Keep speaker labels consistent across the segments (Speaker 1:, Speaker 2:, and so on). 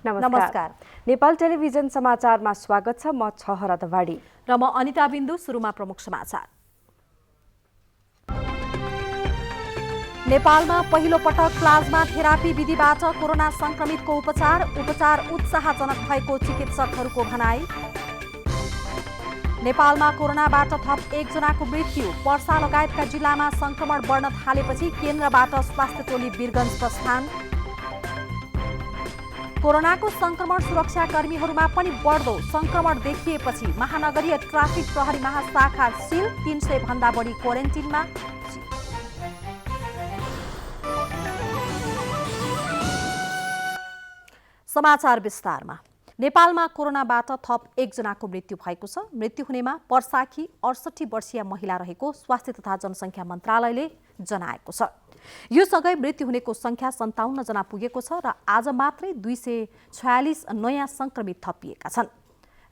Speaker 1: नमस्कार। नेपाल टेलिभिजन समाचारमा स्वागत छ। म छहरा दवाडी
Speaker 2: र म अनिता बिन्दु। सुरुमा प्रमुख समाचार। नेपालमा पहिलो पटक प्लाज्मा थेरापी विधिबाट कोरोना संक्रमितको उपचार उत्साहजनक भएको चिकित्सकहरूको भनाई। नेपालमा कोरोनाबाट थप 1 जनाको मृत्यु। पर्सा लगायतका जिल्लामा संक्रमण बढ्न थालेपछि केन्द्रबाट स्वास्थ्य टोली वीरगञ्ज प्रस्थान। कोरोनाको संक्रमण सुरक्षाकर्मीहरूमा पनि बढ्दो संक्रमण देखिएपछि महानगरीय ट्राफिक प्रहरी महाशाखा सिल 300 भन्दा बढी क्वारेन्टिनमा। समाचार विस्तारमा। नेपालमा कोरोनाबाट थप 1 जनाको मृत्यु भएको छ। मृत्यु हुनेमा पर्साकी 68 वर्षीय महिला रहेको स्वास्थ्य तथा जनसङ्ख्या मन्त्रालयले जनाएको छ। यो सँगै मृत्यु हुनेको संख्या 57 जना पुगेको छ र आज मात्रै 246 नयाँ संक्रमित थपिएका छन्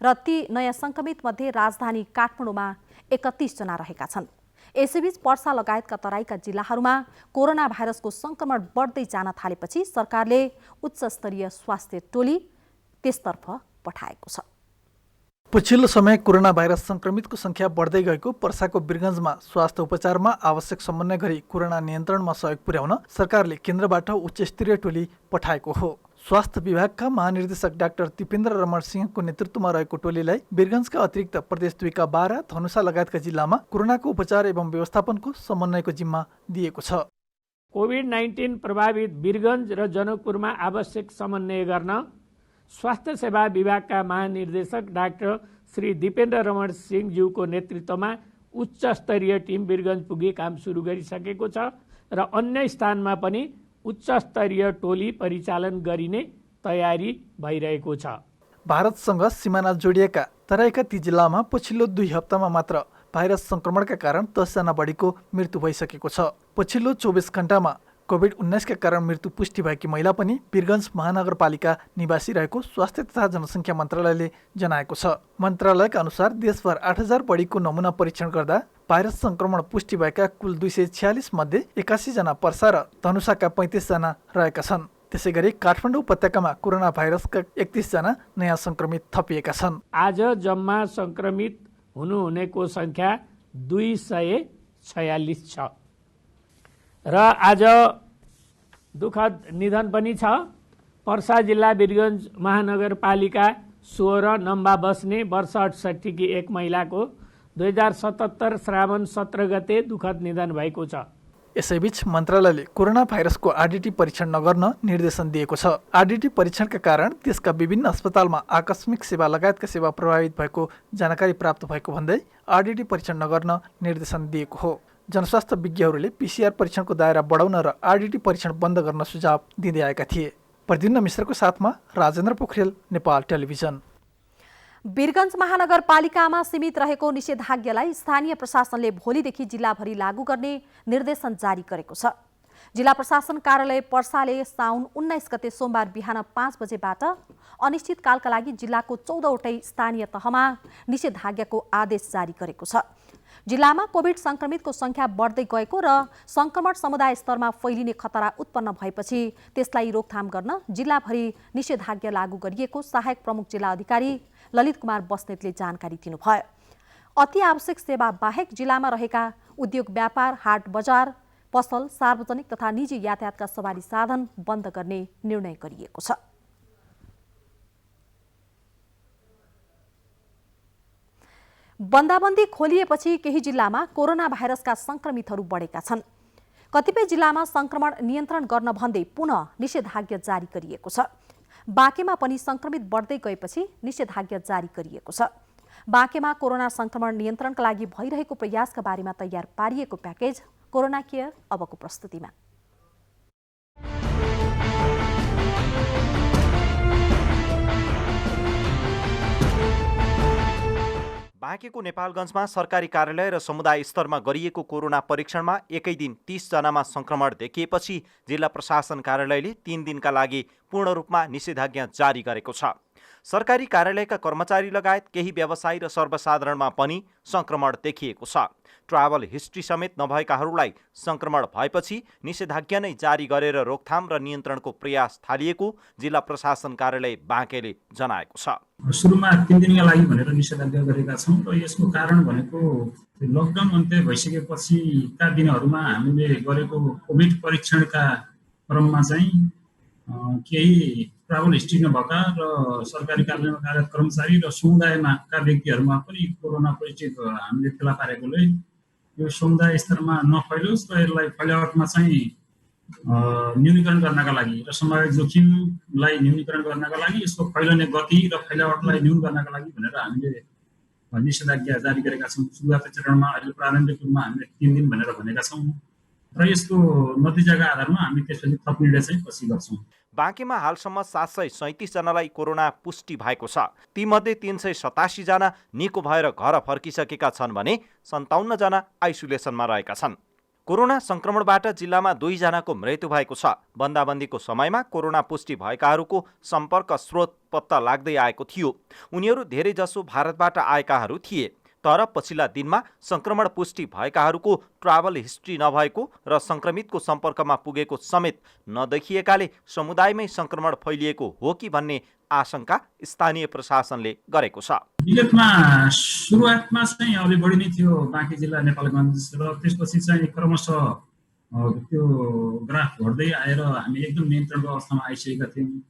Speaker 2: र ती नयाँ संक्रमित मध्ये राजधानी काठमाडौँमा 31 जना रहेका छन्। यसैबीच पर्सा लगायतका तराईका जिल्लाहरूमा कोरोना भाइरसको संक्रमण बढ्दै जान थालेपछि सरकारले उच्च स्तरीय स्वास्थ्य टोली त्यसतर्फ पठाएको छ।
Speaker 3: पछिल्लो समय कोरोना भाइरस संक्रमितको संख्या बढ्दै गएको पर्साको वीरगञ्जमा स्वास्थ्य उपचारमा आवश्यक समन्वय गरी कोरोना नियन्त्रणमा सहयोग पुर्याउन सरकारले केन्द्रबाट उच्चस्तरीय टोली पठाएको हो। स्वास्थ्य विभागका महानिर्देशक डाक्टर दिपेन्द्र रमण सिंहको नेतृत्वमा रहेको टोलीलाई वीरगञ्जका अतिरिक्त प्रदेश 2 का 12, धनुषा लगायतका जिल्लामा कोरोनाको उपचार एवं व्यवस्थापनको समन्वयको जिम्मा दिएको छ।
Speaker 4: कोभिड-19 प्रभावित वीरगञ्ज र जनकपुरमा आवश्यक समन्वय गर्न स्वास्थ्य सेवा विभागका महानिर्देशक डाक्टर श्री दिपेन्द्र रमण सिंहज्यूको नेतृत्वमा उच्च स्तरीय टिम वीरगञ्ज पुगी काम सुरु गरिसकेको छ र अन्य स्थानमा पनि उच्च स्तरीय टोली परिचालन गरिने तयारी भइरहेको छ।
Speaker 3: भारतसँग सिमाना जोडिएका तराईका ती जिल्लामा पछिल्लो 2 हप्तामा मात्र भाइरस संक्रमणका कारण 10 जना बढीको मृत्यु भइसकेको छ। पछिल्लो 24 घण्टामा कोभिड-19 का कारण मृत्यु पुष्टि भएकी महिला पनि वीरगञ्ज महानगरपालिका निवासी रहेको स्वास्थ्य तथा जनसङ्ख्या मन्त्रालयले जनाएको छ। मन्त्रालयका अनुसार देशभर 8000 बढीको नमुना परीक्षण गर्दा भाइरस संक्रमण पुष्टि भएका कुल 246 मध्ये 81 जना पर्सा र धनुषाका 35 जना रहेका छन्। त्यसैगरी काठमाडौँ उपत्यकामा कोरोना भाइरसका 31 जना नयाँ संक्रमित थपिएका छन्।
Speaker 4: आज जम्मा संक्रमित हुनेको संख्या 246 छ र आज दुःखद निधन पनि छ। पर्सा जिल्ला वीरगञ्ज महानगरपालिका 16 नम्बा बस्ने वर्ष 68 की एक महिलाको 2077 श्रावण 17 गते दुःखद निधन भएको छ।
Speaker 3: यसैबीच मन्त्रालयले कोरोना भाइरसको आरडीटी परीक्षण नगर्न निर्देशन दिएको छ। आरडीटी परीक्षणका कारण देशका विभिन्न अस्पतालमा आकस्मिक सेवा लगायतका सेवा प्रभावित भएको जानकारी प्राप्त भएको भन्दै आरडीटी परीक्षण नगर्न निर्देशन दिएको हो। जनस्वास्थ्य विज्ञहरूले पीसीआर परीक्षणको दायरा बढाउन र आरडीटी परीक्षण बन्द गर्न सुझाव दिँदै आएका थिए। प्रद्युम्न मिश्रको साथमा राजेन्द्र पोखरेल, नेपाल टेलिभिजन।
Speaker 2: वीरगञ्ज महानगरपालिकामा सीमित रहेको निषेधाज्ञालाई स्थानीय प्रशासनले भोलिदेखि जिल्लाभरि लागू गर्ने निर्देशन जारी गरेको छ। जिल्ला प्रशासन कार्यालय पर्साले साउन 19 गते सोमबार बिहान 5 बजेबाट अनिश्चितकालका लागि जिल्लाको 14 वटै स्थानीय तहमा निषेधाज्ञाको आदेश जारी गरेको छ। जिल्लामा कोभिड संक्रमितको संख्या बढ्दै गएको र संक्रमण समुदाय स्तरमा फैलिने खतरा उत्पन्न भएपछि त्यसलाई रोकथाम गर्न जिल्लाभरि निषेधाज्ञा लागू गरिएको सहायक प्रमुख जिल्ला अधिकारी ललित कुमार बस्नेतले जानकारी दिनुभयो। अति आवश्यक सेवा बाहेक जिल्लामा रहेका उद्योग व्यापार, हाट बजार, पसल, सार्वजनिक तथा निजी यातायातका सवारी साधन बन्द गर्ने निर्णय गरिएको छ। बन्दाबन्दी खोलिएपछि केही जिल्लामा कोरोना भाइरसका संक्रमितहरू बढेका छन्। कतिपय जिल्लामा संक्रमण नियन्त्रण गर्न भन्दै पुनः निषेधाज्ञा जारी गरिएको छ। बाँकेमा पनि संक्रमित बढ्दै गएपछि निषेधाज्ञा जारी गरिएको छ। बाँकेमा कोरोना संक्रमण नियन्त्रणका लागि भइरहेको प्रयासका बारेमा तयार पारिएको प्याकेज कोरोना केयर अबको प्रस्तुतिमा।
Speaker 5: बाँकेको नेपालगञ्जमा सरकारी कार्यालय र समुदाय स्तरमा गरिएको कोरोना परीक्षणमा एकै दिन 30 जनामा संक्रमण देखिएपछि जिल्ला प्रशासन कार्यालयले 3 दिनका लागि पूर्ण रूपमा निषेधाज्ञा जारी गरेको छ। सरकारी कार्यालयका कर्मचारी लगायत केही व्यवसायी र सर्वसाधारणमा पनि संक्रमण देखिएको छ। ट्राभल हिस्ट्री समेत नभएकाहरूलाई संक्रमण भएपछि निषेधाज्ञा नै जारी गरेर रोकथाम र नियन्त्रणको प्रयास थालिएको जिल्ला प्रशासन कार्यालय बाँकेले जनाएको छ।
Speaker 6: सुरुमा 3 दिनका लागि भनेर निषेधाज्ञा गरेका छौँ र यसको कारण भनेको लकडाउन अन्त्य भइसकेपछिका दिनहरूमा हामीले गरेको कोभिड परीक्षणका क्रममा चाहिँ केही ट्राभल हिस्ट्री नभएका र सरकारी कार्यालयमा कार्यरत कर्मचारी र समुदायमा का व्यक्तिहरूमा पनि कोरोना पोजिटिभ हामीले फेला पारेकोले यो समुदाय स्तरमा नफैलोस् र यसलाई फैलावटमा चाहिँ न्यूनीकरण गर्नका लागि र सम्भाव्य जोखिमलाई न्यूनीकरण गर्नका लागि यसको फैलने गति र फैलावटलाई न्यून गर्नका लागि भनेर हामीले निषेधाज्ञा जारी गरेका छौँ। सुरुवाती चरणमा अहिले प्रारम्भिक रूपमा हामीले 3 दिन भनेर भनेका छौँ र यसको नतिजाका आधारमा हामी त्यसपछि थप निर्णय चाहिँ पछि गर्छौँ।
Speaker 5: बाँकेमा हालसम्म 737 जनालाई कोरोना पुष्टि भएको छ। तीमध्ये 387 जना निको भएर घर फर्किसकेका छन् भने 57 जना आइसोलेसनमा रहेका छन्। कोरोना संक्रमणबाट जिल्लामा 2 जनाको मृत्यु भएको छ। बन्दाबन्दीको समयमा कोरोना पुष्टि भएकाहरूको सम्पर्क स्रोत पत्ता लाग्दै आएको थियो। उनीहरू धेरैजसो भारतबाट आएकाहरू थिए। तर पछिल्ला दिनमा संक्रमण पुष्टि भएकाहरूको ट्राभल हिस्ट्री नभएको र संक्रमितको सम्पर्कमा पुगेको समेत नदेखिएकाले समुदायमै संक्रमण फैलिएको हो कि भन्ने आशंका स्थानीय प्रशासनले गरेको छ।
Speaker 6: विगतमा सुरुवातमा चाहिँ अलि बढी नै थियो बाँकी जिल्ला नेपालगञ्ज र त्यसपछि चाहिँ क्रमशः त्यो ग्राफ घट्दै आएर हामी एकदम नियन्त्रणको अवस्थामा आइसकेका थियौँ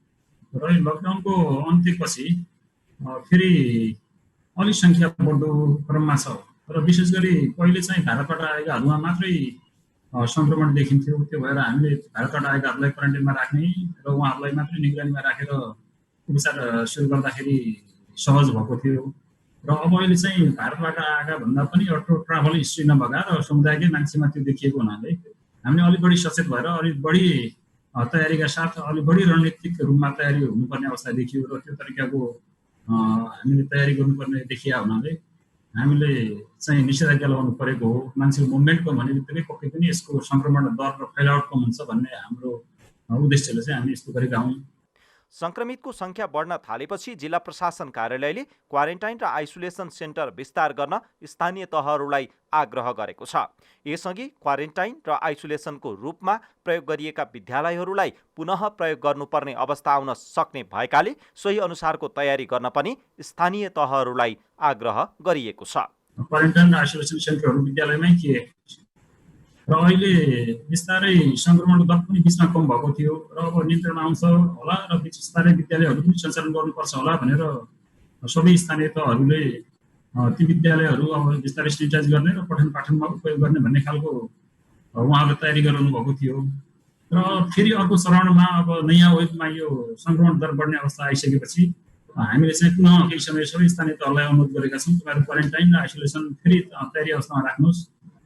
Speaker 6: र लकडाउनको अन्त्यपछि फेरि अलि सङ्ख्या बढ्दो क्रममा छ र विशेष गरी पहिले चाहिँ भारतबाट आएकाहरूमा मात्रै संक्रमण देखिन्थ्यो। त्यो भएर हामीले भारतबाट आएकाहरूलाई क्वारेन्टाइनमा राख्ने र उहाँहरूलाई मात्रै निगरानीमा राखेर उपचार सुरु गर्दाखेरि सहज भएको थियो र अब अहिले चाहिँ भारतबाट आएका भन्दा पनि ट्राभल हिस्ट्री नभएका र समुदायकै मान्छेमा त्यो देखिएको हुनाले हामीले अलिक बढी सचेत भएर अलिक बढी तयारीका साथ अलिक बढी रणनीतिक रूपमा तयारी हुनुपर्ने अवस्था देखियो र त्यो तरिकाको हामीले तयारी गर्नुपर्ने देखिया हुनाले हामीले चाहिँ निषेधाज्ञा लगाउनु परेको हो। मान्छेको मुभमेन्टको भने बित्तिकै पक्कै पनि यसको संक्रमण दर र फैलावट कम हुन्छ भन्ने हाम्रो उद्देश्यले चाहिँ हामी यस्तो गरेका हौँ।
Speaker 5: संक्रमितको संख्या बढ्न थालेपछि जिल्ला प्रशासन कार्यालयले क्वारेन्टाइन र आइसोलेसन सेन्टर विस्तार गर्न स्थानीय तहहरूलाई आग्रह गरेको छ। यसअघि क्वारेन्टाइन र आइसोलेसनको रूपमा प्रयोग गरिएका विद्यालयहरूलाई पुनः प्रयोग गर्नुपर्ने अवस्था आउन सक्ने भएकाले सोही अनुसारको तयारी गर्न पनि स्थानीय तहहरूलाई आग्रह गरिएको छ।
Speaker 6: क्वारेन्टाइन र आइसोलेसन सेन्टरहरू विद्यालयमै थिए र अहिले बिस्तारै संक्रमणको दर पनि बिचमा कम भएको थियो र अब नियन्त्रणमा आउँछ होला र बिस्तारै विद्यालयहरू पनि सञ्चालन गर्नुपर्छ होला भनेर सबै स्थानीय तहहरूले ती विद्यालयहरू अब बिस्तारै सेनिटाइज गर्ने र पठन पाठनमा उपयोग गर्ने भन्ने खालको उहाँहरूले तयारी गराउनु भएको थियो र फेरि अर्को चरणमा अब नयाँ वेबमा यो संक्रमण दर बढ्ने अवस्था आइसकेपछि हामीले चाहिँ पुनः केही समय सबै स्थानीय तहलाई अनुरोध गरेका छौँ तपाईँहरू क्वारेन्टाइन र आइसोलेसन फेरि तयारी अवस्थामा राख्नुहोस्।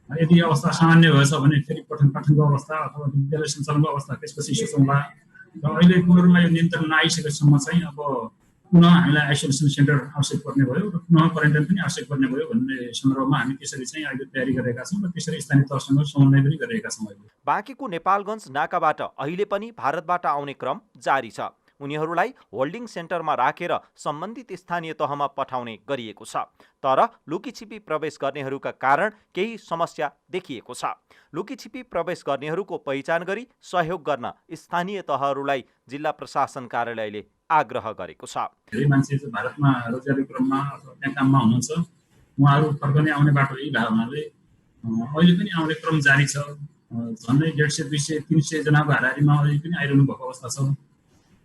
Speaker 6: यदि अवस्था सामान्य भएछ भने फेरि पठन पाठनको अवस्था अथवा विद्यालय सञ्चालनको अवस्था त्यसपछि सोचौँला र अहिले पूर्वमा यो नियन्त्रण नआइसकेसम्म चाहिँ अब पुनः हामीलाई आइसोलेसन सेन्टर आवश्यक पर्ने भयो र पुनः क्वारेन्टाइन पनि आवश्यक पर्ने भयो भन्ने सन्दर्भमा हामी त्यसरी चाहिँ अहिले तयारी गरेका छौँ र त्यसरी स्थानीय तहसँग समन्वय पनि गरिरहेका छौँ।
Speaker 5: बाँकेको नेपालगञ्ज नाकाबाट अहिले पनि भारतबाट आउने क्रम जारी छ। उनीहरूलाई होल्डिङ सेन्टरमा राखेर सम्बन्धित स्थानीय तहमा पठाउने गरिएको छ। तर लुकीछिपी प्रवेश गर्नेहरूका कारण केही समस्या देखिएको छ। लुकीछिपी प्रवेश गर्नेहरूको पहिचान गरी सहयोग गर्न स्थानीय तहहरूलाई जिल्ला प्रशासन कार्यालयले आग्रह गरेको छ।
Speaker 6: धेरै मान्छे भारतमा रोजगारी क्रममा अथवा त्यहाँ काममा हुनुहुन्छ, उहाँहरू फर्कने आउने बाटो यही भएको हुनाले अहिले पनि आउने क्रम जारी छ। झन्डै 150, 200, 300 जनाको हाराहारीमा अहिले पनि आइरहनु भएको अवस्था छ।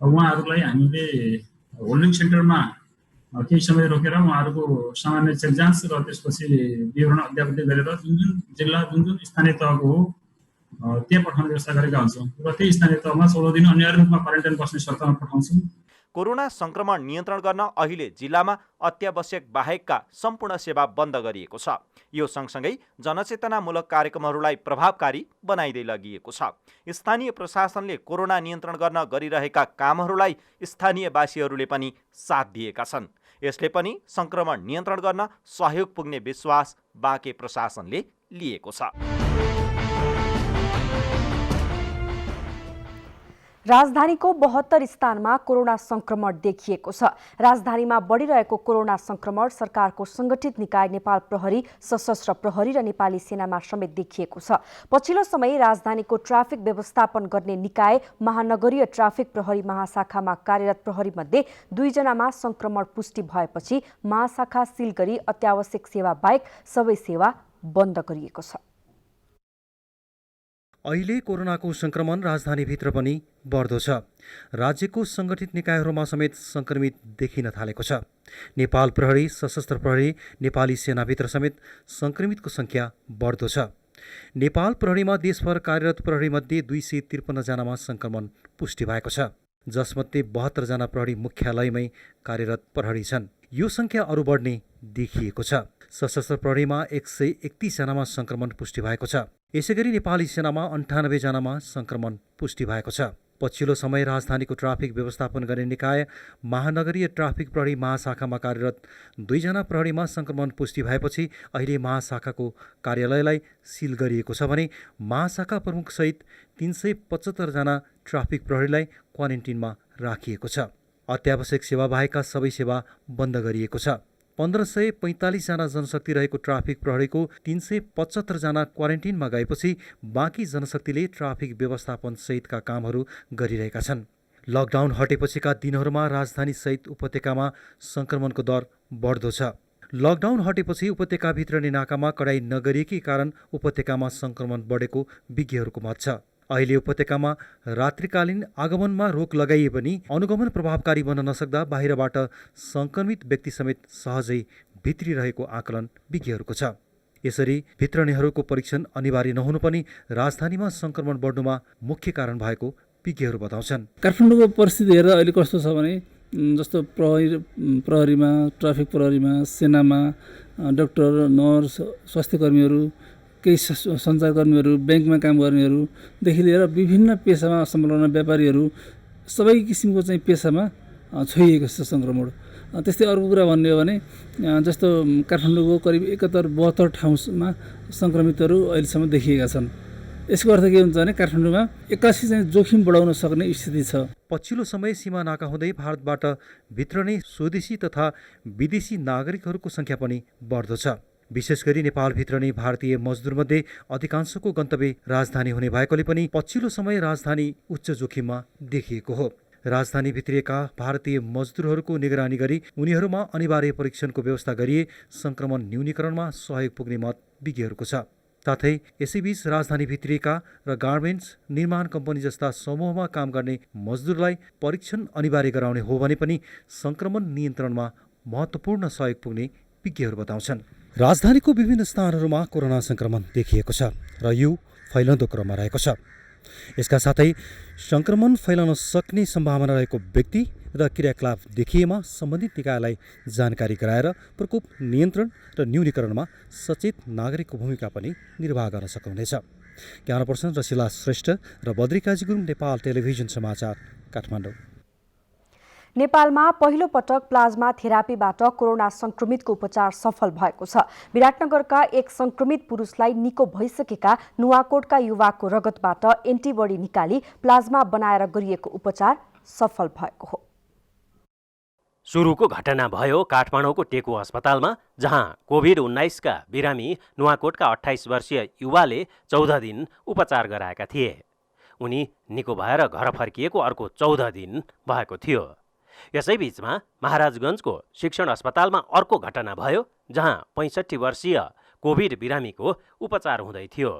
Speaker 6: उहाँहरूलाई हामीले होल्डिङ सेन्टरमा केही समय रोकेर उहाँहरूको सामान्य चेक जाँच र त्यसपछि विवरण अध्यावधि गरेर जुन स्थानीय तहको हो त्यहाँ पठाउने व्यवस्था गरेका हुन्छौँ र त्यही स्थानीय तहमा 14 दिन अनिवार्य रूपमा क्वारेन्टाइन बस्ने शर्तमा पठाउँछौँ।
Speaker 5: कोरोना संक्रमण नियन्त्रण गर्न अहिले जिल्लामा अत्यावश्यक बाहेकका सम्पूर्ण सेवा बन्द गरिएको छ। यो सँगसँगै जनचेतनामूलक कार्यक्रमहरूलाई प्रभावकारी बनाइदै लगिएको छ। स्थानीय प्रशासनले कोरोना नियन्त्रण गर्न गरिरहेका कामहरूलाई स्थानीयवासीहरूले पनि साथ दिएका छन्। यसले पनि संक्रमण नियन्त्रण गर्न सहयोग पुग्ने विश्वास बाँके प्रशासनले लिएको छ।
Speaker 1: राजधानीको 72 स्थानमा कोरोना संक्रमण देखिएको छ। राजधानीमा बढिरहेको कोरोना संक्रमण सरकारको संगठित निकाय नेपाल प्रहरी, सशस्त्र प्रहरी र नेपाली सेनामा समेत देखिएको छ। पछिल्लो समय राजधानीको ट्राफिक व्यवस्थापन गर्ने निकाय महानगरीय ट्राफिक प्रहरी महाशाखामा कार्यरत प्रहरी मध्ये 2 जनामा संक्रमण पुष्टि भएपछि महाशाखा सिल गरी अत्यावश्यक सेवा बाहेक सबै सेवा बन्द गरिएको छ।
Speaker 7: अहिले कोरोनाको संक्रमण राजधानीभित्र पनि बढ्दो छ। राज्यको संगठित निकायहरूमा समेत संक्रमित देखिन थालेको छ। नेपाल प्रहरी, सशस्त्र प्रहरी, नेपाली सेनाभित्र समेत संक्रमितको संख्या बढ्दो छ। नेपाल प्रहरीमा देशभर कार्यरत प्रहरीमध्ये 253 जनामा संक्रमण पुष्टि भएको छ, जसमध्ये 72 जना प्रहरी मुख्यालयमै कार्यरत प्रहरी छन्। यो संख्या अरू बढ्ने देखिएको छ। सशस्त्र प्रहरीमा 131 जनामा संक्रमण पुष्टि भएको छ। यसैगरी नेपाली सेनामा 98 जनामा संक्रमण पुष्टि भएको छ। पछिल्लो समय राजधानीको ट्राफिक व्यवस्थापन गर्ने निकाय महानगरीय ट्राफिक प्रहरी महाशाखामा कार्यरत 2 जना प्रहरीमा संक्रमण पुष्टि भएपछि अहिले महाशाखाको कार्यालयलाई सिल गरिएको छ भने महाशाखा प्रमुखसहित 375 जना ट्राफिक प्रहरीलाई क्वारेन्टिनमा राखिएको छ। अत्यावश्यक सेवा बाहेकका सबै सेवा बन्द गरिएको छ। 1545 जना जनशक्ति रहेको ट्राफिक प्रहरीको 375 जना क्वारेन्टिनमा गएपछि बाँकी जनशक्तिले ट्राफिक व्यवस्थापन सहितका कामहरू गरिरहेका छन्। लकडाउन हटेपछिका दिनहरूमा राजधानी सहित उपत्यकामा संक्रमणको दर बढ्दो छ। लकडाउन हटेपछि उपत्यकाभित्र नै नाकामा कडाई नगरिएकै कारण उपत्यकामा संक्रमण बढेको विज्ञहरूको मत छ। अहिले उपत्यकामा रात्रिकालीन आगमनमा रोक लगाइए पनि अनुगमन प्रभावकारी बन्न नसक्दा बाहिरबाट संक्रमित व्यक्ति समेत सहजै भित्रिरहेको आकलन विज्ञहरूको छ। यसरी भित्रनेहरूको परीक्षण अनिवार्य नहुनु पनि राजधानीमा संक्रमण बढ्नुमा मुख्य कारण भएको विज्ञहरू बताउँछन्।
Speaker 8: काठमाडौँको परिस्थिति हेरेर अहिले कस्तो छ भने जस्तो प्रहरीमा, ट्राफिक प्रहरीमा, सेनामा डाक्टर, नर्स, स्वास्थ्य कर्मीहरू, केही सञ्चारकर्मीहरू, ब्याङ्कमा काम गर्नेहरूदेखि लिएर विभिन्न पेसामा संलग्न व्यापारीहरू सबै किसिमको चाहिँ पेसामा छोइएको छ संक्रमण। त्यस्तै अर्को कुरा भन्ने हो भने जस्तो काठमाडौँको करिब 71-72 ठाउँमा संक्रमितहरू अहिलेसम्म देखिएका छन्। यसको अर्थ के हुन्छ भने काठमाडौँमा एक्कासी चाहिँ जोखिम बढाउन सक्ने स्थिति छ।
Speaker 7: पछिल्लो समय सीमा नाका हुँदै भारतबाट भित्र नै स्वदेशी तथा विदेशी नागरिकहरूको संख्या पनि बढ्दो छ। विशेष गरी नेपालभित्र नै भारतीय मजदुरमध्ये अधिकांशको गन्तव्य राजधानी हुने भएकोले पनि पछिल्लो समय राजधानी उच्च जोखिममा देखिएको हो। राजधानी भित्रिएका भारतीय मजदुरहरूको निगरानी गरी उनीहरूमा अनिवार्य परीक्षणको व्यवस्था गरिए संक्रमण न्यूनीकरणमा सहयोग पुग्ने मत विज्ञहरूको छ। साथै यसैबीच राजधानी भित्रिएका र गार्मेन्ट्स, निर्माण कम्पनी जस्ता समूहमा काम गर्ने मजदुरलाई परीक्षण अनिवार्य गराउने हो भने पनि संक्रमण नियन्त्रणमा महत्त्वपूर्ण सहयोग पुग्ने विज्ञहरू बताउँछन्। राजधानीको विभिन्न स्थानहरूमा कोरोना संक्रमण देखिएको छ र यो फैलँदो क्रममा रहेको छ। यसका साथै संक्रमण फैलाउन सक्ने सम्भावना रहेको व्यक्ति र क्रियाकलाप देखिएमा सम्बन्धित निकायलाई जानकारी गराएर प्रकोप नियन्त्रण र न्यूनीकरणमा सचेत नागरिकको भूमिका पनि निर्वाह गर्न सक्नुहुनेछ। क्यामेरा पर्सन रसिला श्रेष्ठ र बद्रिकाजी गुरुङ, नेपाल टेलिभिजन समाचार, काठमाडौँ।
Speaker 1: नेपालमा पहिलो पटक प्लाज्मा थेरापीबाट कोरोना संक्रमितको उपचार सफल भएको छ। विराटनगरका एक संक्रमित पुरुषलाई निको भइसकेका नुवाकोटका युवाको रगतबाट एन्टिबडी निकाली प्लाज्मा बनाएर गरिएको उपचार सफल भएको हो।
Speaker 9: सुरुको घटना भयो काठमाडौँको टेकु अस्पतालमा, जहाँ कोभिड-19 का बिरामी नुवाकोटका 28 वर्षीय युवाले 14 दिन उपचार गराएका थिए। उनी निको भएर घर फर्किएको अर्को 14 दिन भएको थियो। यसैबीचमा महाराजगञ्जको शिक्षण अस्पतालमा अर्को घटना भयो, जहाँ 65 वर्षीय कोभिड बिरामीको उपचार हुँदै थियो।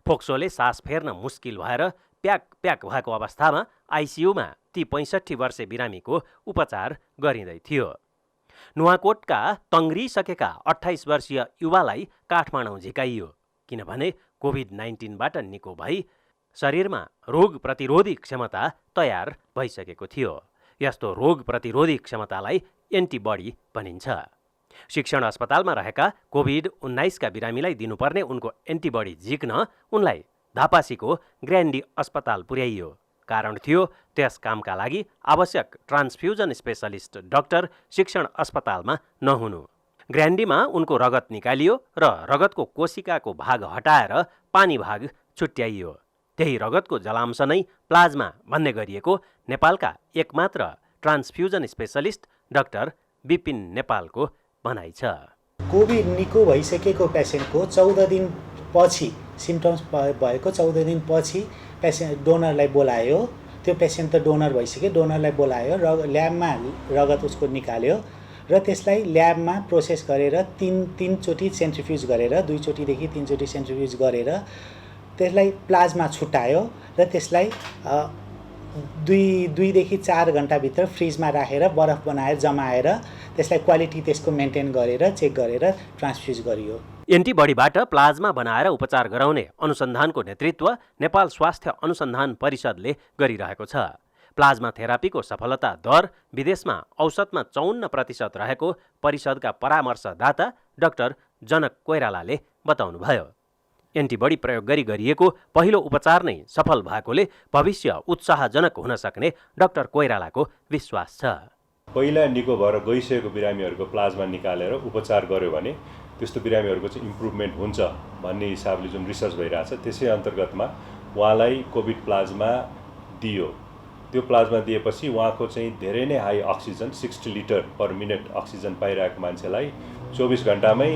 Speaker 9: फोक्सोले सास फेर्न मुस्किल भएर प्याक भएको अवस्थामा आइसियुमा ती 65 वर्षे बिरामीको उपचार गरिँदै थियो। नुवाकोटका तङ्ग्रिसकेका 28 वर्षीय युवालाई काठमाडौँ झिकाइयो, किनभने कोभिड-19बाट निको भई शरीरमा रोग प्रतिरोधी क्षमता तयार भइसकेको थियो। यस्तो रोग प्रतिरोधी क्षमतालाई एन्टिबडी भनिन्छ। शिक्षण अस्पतालमा रहेका कोभिड-19 का बिरामीलाई दिनुपर्ने उनको एन्टिबडी झिक्न उनलाई धापासीको ग्रान्डी अस्पताल पुर्याइयो। कारण थियो त्यस कामका लागि आवश्यक ट्रान्सफ्युजन स्पेशलिस्ट डाक्टर शिक्षण अस्पतालमा नहुनु। ग्रान्डीमा उनको रगत निकालियो र रगतको कोशिकाको भाग हटाएर पानी भाग छुट्याइयो। त्यही रगतको जलांश नै प्लाज्मा भन्ने गरिएको नेपालका एकमात्र ट्रान्सफ्युजन स्पेशलिस्ट डाक्टर विपिन नेपालको भनाइ छ।
Speaker 10: कोभिड निको भइसकेको पेसेन्टको 14 दिनपछि सिम्पटम्स भएको 14 दिनपछि पेसेन्ट डोनरलाई बोलायो। त्यो पेसेन्ट त डोनर भइसक्यो, डोनरलाई बोलायो र ल्याबमा रगत उसको निकाल्यो र त्यसलाई ल्याबमा प्रोसेस गरेर तीन चोटि सेन्ट्रिफ्युज गरेर 2 चोटिदेखि 3 चोटि सेन्ट्रिफ्युज गरेर त्यसलाई प्लाज्मा छुट्यायो र त्यसलाई 2 देखि 4 घण्टाभित्र फ्रिजमा राखेर बरफ बनाएर जमाएर त्यसलाई क्वालिटी त्यसको मेन्टेन गरेर चेक गरेर ट्रान्सफ्युज गरियो।
Speaker 9: एन्टिबडीबाट प्लाज्मा बनाएर उपचार गराउने अनुसन्धानको नेतृत्व नेपाल स्वास्थ्य अनुसन्धान परिषदले गरिरहेको छ। प्लाज्मा थेरापीको सफलता दर विदेशमा औसतमा 54% रहेको परिषदका परामर्शदाता डाक्टर जनक कोइरालाले बताउनुभयो। एन्टिबडी प्रयोग गरिएको पहिलो उपचार नै सफल भएकोले भविष्य उत्साहजनक हुन सक्ने डाक्टर कोइरालाको विश्वास छ।
Speaker 11: पहिला निको भएर गइसकेको बिरामीहरूको प्लाज्मा निकालेर उपचार गर्यो भने त्यस्तो बिरामीहरूको चाहिँ इम्प्रुभमेन्ट हुन्छ भन्ने हिसाबले जुन रिसर्च भइरहेछ त्यसै अन्तर्गतमा उहाँलाई कोभिड प्लाज्मा दियो। त्यो प्लाज्मा दिएपछि उहाँको चाहिँ धेरै नै high oxygen 60 litre per minute oxygen पाइरहेको मान्छेलाई 24 घण्टामै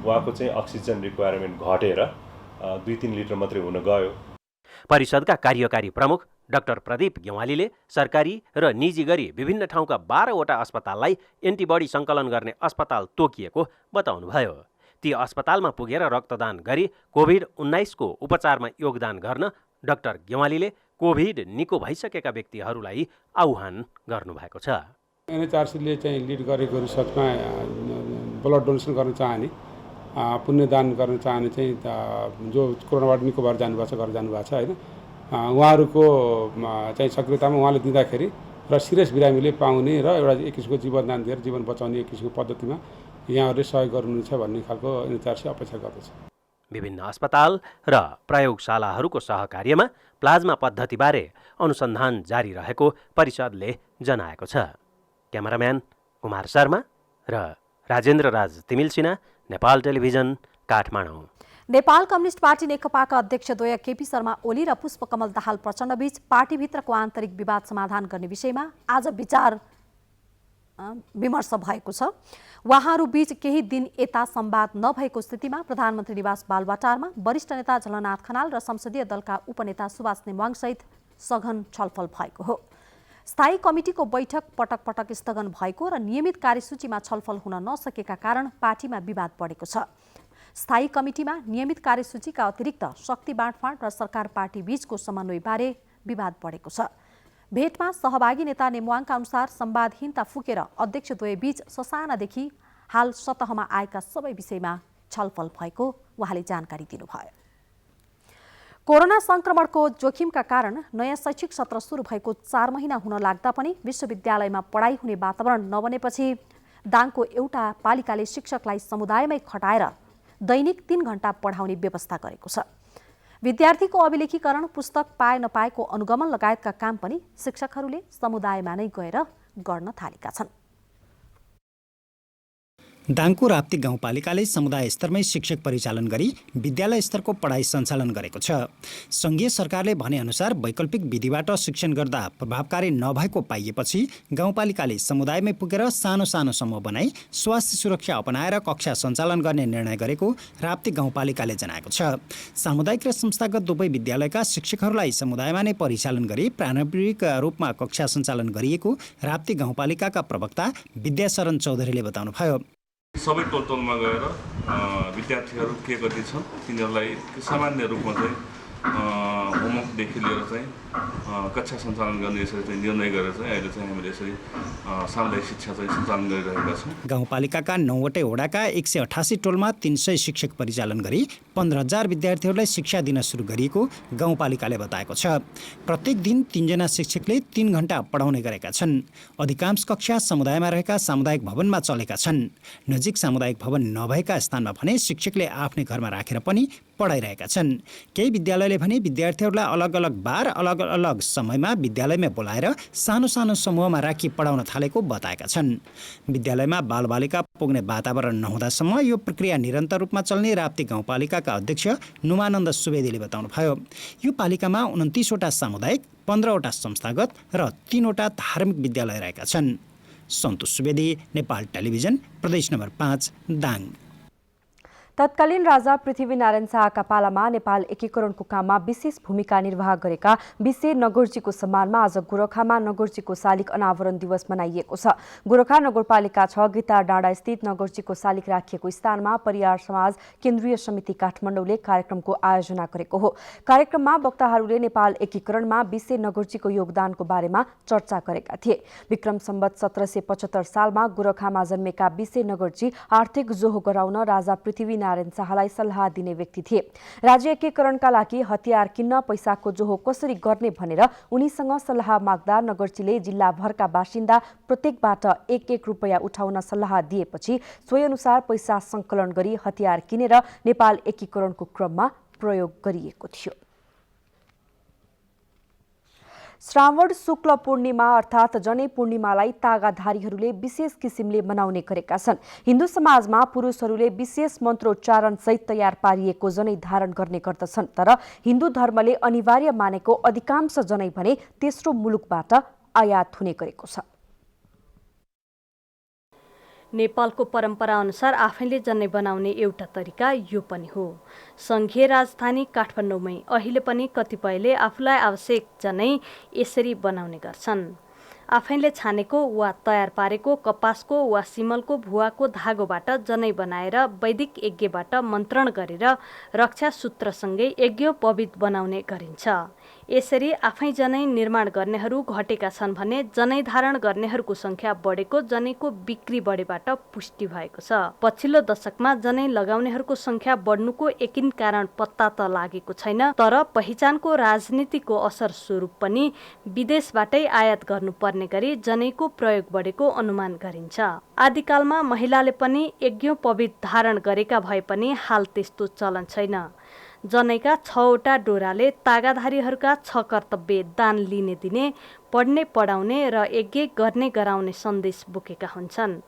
Speaker 11: उहाँको चाहिँ अक्सिजन रिक्वायरमेन्ट घटेर 2-3 लिटर मात्रै हुन गयो।
Speaker 9: परिषदका कार्यकारी प्रमुख डाक्टर प्रदीप गेवालीले सरकारी र निजी गरी विभिन्न ठाउँका 12वटा अस्पताललाई एन्टिबडी सङ्कलन गर्ने अस्पताल तोकिएको बताउनुभयो। ती अस्पतालमा पुगेर रक्तदान गरी कोभिड-19 को उपचारमा योगदान गर्न डाक्टर गेवालीले कोभिड निको भइसकेका व्यक्तिहरूलाई आह्वान गर्नुभएको छ।
Speaker 12: एनएचआरसीले चाहिँ लिड गरेको रिसर्चमा ब्लड डोनेसन गर्न चाहने, पुण्यदान गर्न चाहने चाहिँ जो कोरोनाबाट निको भएर जानुभएको छ, घर जानुभएको छ होइन, उहाँहरूको चाहिँ सक्रियतामा उहाँले दिँदाखेरि र सिरियस बिरामीले पाउने र एउटा एक किसिमको जीवनदान दिएर जीवन बचाउने एक किसिमको पद्धतिमा यहाँहरूले सहयोग गर्नुहुनेछ भन्ने खालको एनएचआरसी अपेक्षा गर्दछ।
Speaker 9: विभिन्न अस्पताल र प्रयोगशालाहरूको सहकार्यमा प्लाज्मा पद्धतिबारे अनुसन्धान जारी रहेको परिषदले जनाएको छ। क्यामेराम्यान कुमार शर्मा र Rajendra Raj Timilsina, Nepal Television, Kathmandu.
Speaker 2: Nepal Communist Party नेकपाका अध्यक्षद्वय केपी शर्मा ओली र पुष्पकमल दाहाल प्रचण्डबीच पार्टीभित्रको आन्तरिक विवाद समाधान गर्ने विषयमा आज विचार विमर्श भएको छ। उहाँहरूबीच केही दिन यता संवाद नभएको स्थितिमा प्रधानमन्त्री निवास बालुवाटारमा वरिष्ठ नेता झलनाथ खनाल र संसदीय दलका उपनेता सुभाष नेवाङसहित सघन छलफल भएको हो। स्थायी कमिटीको बैठक पटक पटक स्थगन भएको र नियमित कार्यसूचीमा छलफल हुन नसकेका कारण पार्टीमा विवाद बढेको छ। स्थायी कमिटीमा नियमित कार्यसूचीका अतिरिक्त शक्ति बाँडफाँड र सरकार पार्टी बीचको समन्वयबारे विवाद बढेको छ। भेटमा सहभागी नेता नेमुवाङका अनुसार संवादहीनता फुकेर अध्यक्षद्वय बीच ससानादेखि हाल सतहमा आएका सबै विषयमा छलफल भएको उहाँले जानकारी दिनुभयो। कोरोना संक्रमणको जोखिमका कारण नयाँ शैक्षिक सत्र सुरु भएको 4 महिना हुन लाग्दा पनि विश्वविद्यालयमा पढाइ हुने वातावरण नबनेपछि दाङको एउटा पालिकाले शिक्षकलाई समुदायमै खटाएर दैनिक 3 घण्टा पढाउने व्यवस्था गरेको छ। विद्यार्थीको अभिलेखीकरण, पुस्तक पाए नपाएको अनुगमन लगायतका काम पनि शिक्षकहरूले समुदायमा नै गएर गर्न थालेका छन्।
Speaker 13: दाङको राप्ती गाउँपालिकाले समुदाय स्तरमै शिक्षक परिचालन गरी विद्यालय स्तरको पढाइ सञ्चालन गरेको छ। सङ्घीय सरकारले भनेअनुसार वैकल्पिक विधिबाट शिक्षण गर्दा प्रभावकारी नभएको पाइएपछि गाउँपालिकाले समुदायमै पुगेर सानो सानो समूह बनाई स्वास्थ्य सुरक्षा अपनाएर कक्षा सञ्चालन गर्ने निर्णय गरेको राप्ती गाउँपालिकाले जनाएको छ। सामुदायिक र संस्थागत दुवै विद्यालयका शिक्षकहरूलाई समुदायमा नै परिचालन गरी प्रारम्भिक रूपमा कक्षा सञ्चालन गरिएको राप्ती गाउँपालिकाका प्रवक्ता विद्याशरण चौधरीले बताउनुभयो।
Speaker 14: सबै टोलमा गएर विद्यार्थीहरू के कति छन् तिनीहरूलाई सामान्य रूपमा चाहिँ होमवर्कदेखि लिएर चाहिँ कक्षा सञ्चालन गर्ने यसरी चाहिँ निर्णय गरेर चाहिँ अहिले चाहिँ हामीले यसरी सामुदायिक शिक्षा चाहिँ सञ्चालन गरिरहेका छौँ।
Speaker 13: गाउँपालिकाका 9वटै वडाका 188 टोलमा 300 शिक्षक परिचालन गरी 15,000 विद्यार्थीहरूलाई शिक्षा दिन सुरु गरिएको गाउँपालिकाले बताएको छ। प्रत्येक दिन 3 जना शिक्षकले 3 घण्टा पढाउने गरेका छन्। अधिकांश कक्षा समुदायमा रहेका सामुदायिक भवनमा चलेका छन्। नजिक सामुदायिक भवन नभएका स्थानमा भने शिक्षकले आफ्नै घरमा राखेर पनि पढाइरहेका छन्। केही विद्यालयले भने विद्यार्थीहरूलाई अलग अलग बार अलग अलग समयमा विद्यालयमा बोलाएर सानो सानो समूहमा राखी पढाउन थालेको बताएका छन्। विद्यालयमा बालबालिका पुग्ने वातावरण नहुँदासम्म यो प्रक्रिया निरन्तर रूपमा चल्ने राप्ती गाउँपालिकाका अध्यक्ष नुमानन्द सुवेदीले बताउनुभयो। यो पालिकामा 29वटा सामुदायिक, 15वटा संस्थागत र 3वटा धार्मिक विद्यालय रहेका छन्। सन्तोष सुवेदी, नेपाल टेलिभिजन, प्रदेश नम्बर 5, दाङ।
Speaker 1: तत्कालीन राजा पृथ्वीनारायण शाहका पालामा नेपाल एकीकरणको काममा विशेष भूमिका निर्वाह गरेका विसे नगरजीको सम्मानमा आज गोरखामा नगरजीको शालिग अनावरण दिवस मनाइएको छ। गोरखा नगरपालिका 6 गितार डाँडा स्थित नगरजीको शालिग राखिएको स्थानमा परियार समाज केन्द्रीय समिति काठमाडौँले कार्यक्रमको आयोजना गरेको हो। कार्यक्रममा वक्ताहरूले नेपाल एकीकरणमा विसे नगरजीको योगदानको बारेमा चर्चा गरेका थिए। विक्रम सम्वत 1775 सालमा गोरखामा जन्मेका विसे नगरजी आर्थिक जोहो गराउन राजा पृथ्वी नारायण शाहलाई सल्लाह दिने व्यक्ति थिए। राज्य एकीकरणका लागि हतियार किन्न पैसाको जोहो कसरी गर्ने भनेर उनीसँग सल्लाह माग्दा नगरजीले जिल्लाभरका बासिन्दा प्रत्येकबाट 1-1 रुपैयाँ उठाउन सल्लाह दिएपछि सोही अनुसार पैसा संकलन गरी हतियार किनेर नेपाल एकीकरणको क्रममा प्रयोग गरिएको थियो। श्रावण शुक्ल पूर्णिमा अर्थात् जनै पूर्णिमालाई तागाधारीहरूले विशेष किसिमले मनाउने गरेका छन्। हिन्दू समाजमा पुरुषहरूले विशेष मन्त्रोच्चारण सहित तयार पारिएको जनै धारण गर्ने गर्दछन्, तर हिन्दू धर्मले अनिवार्य मानेको अधिकांश जनै भने तेस्रो मुलुकबाट आयात हुने गरेको छ।
Speaker 15: नेपालको परम्परा अनुसार आफैले जनै बनाउने एउटा तरिका यो पनि हो। संघीय राजधानी काठमाडौँमै अहिले पनि कतिपयले आफूलाई आवश्यक जनै यसरी बनाउने गर्छन्। आफैले छानेको वा तयार पारेको कपासको वा सिमलको भुवाको धागोबाट जनै बनाएर वैदिक यज्ञबाट मन्त्रण गरेर रक्षा सूत्रसँगै यज्ञोपवीत बनाउने गरिन्छ। यसरी आफै जनै निर्माण गर्नेहरू घटेका छन् भने जनै धारण गर्नेहरूको संख्या बढेको जनैको बिक्री बढेबाट पुष्टि भएको छ। पछिल्लो दशकमा जनै लगाउनेहरूको संख्या बढ्नुको एकिन कारण पत्ता त लागेको छैन, तर पहिचानको राजनीतिको असर स्वरूप पनि विदेशबाटै आयात गर्नुपर्ने गरी जनैको प्रयोग बढेको अनुमान गरिन्छ। आदिकालमा महिलाले पनि यज्ञोपवीत धारण गरेका भए पनि हाल त्यस्तो चलन छैन। जनैका 6वटा डोराले तागाधारीहरूका 6 कर्तव्य दान लिने दिने, पढ्ने पढाउने र यज्ञ गर्ने गराउने सन्देश बोकेका हुन्छन्।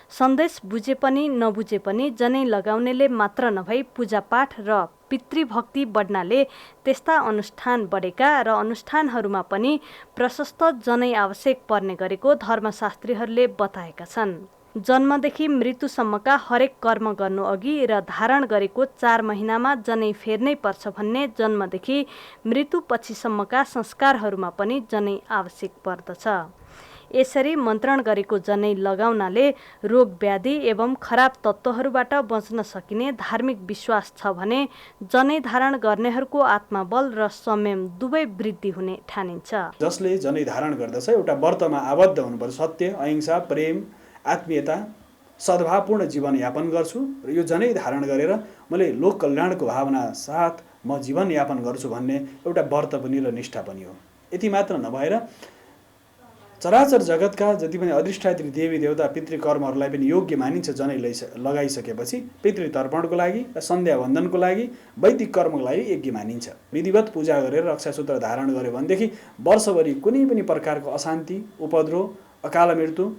Speaker 15: सन्देश बुझे पनि नबुझे पनि जनै लगाउनेले मात्र नभई पूजापाठ र पितृभक्ति बढ्नाले त्यस्ता अनुष्ठान बढेका र अनुष्ठानहरूमा पनि प्रशस्त जनै आवश्यक पर्ने गरेको धर्मशास्त्रीहरूले बताएका छन्। जन्मदेखि मृत्युसम्मका हरेक कर्म गर्नु अघि र धारण गरेको 4 महिनामा जनै फेर्नै पर्छ भन्ने जन्मदेखि मृत्यु पछिसम्मका संस्कारहरूमा पनि जनै आवश्यक पर्दछ। यसरी मन्त्रण गरेको जनै लगाउनाले रोग व्याधि एवं खराब तत्त्वहरूबाट बच्न सकिने धार्मिक विश्वास छ भने जनै धारण गर्नेहरूको आत्मबल र संयम दुवै वृद्धि हुने ठानिन्छ।
Speaker 16: जसले जनै धारण गर्दछ एउटा व्रतमा आबद्ध हुनुपर्छ। सत्य, अहिंसा, प्रेम, आत्मीयता, सद्भावपूर्ण जीवन यापन गर्छु र यो जनै धारण गरेर मैले लोक कल्याणको भावना साथ म जीवन यापन गर्छु भन्ने एउटा व्रत पनि र निष्ठा पनि हो। यति मात्र नभएर चराचर जगतका जति पनि अधिष्ठात्री देवी देवता पितृकर्महरूलाई पनि योग्य मानिन्छ जनै लगाइसकेपछि पितृतर्पणको लागि र सन्ध्या वन्दनको लागि वैदिक कर्मको लागि यज्ञ मानिन्छ। विधिवत पूजा गरेर रक्षासूत्र धारण गर्यो भनेदेखि वर्षभरि कुनै पनि प्रकारको अशान्ति, उपद्रव, अकाल मृत्यु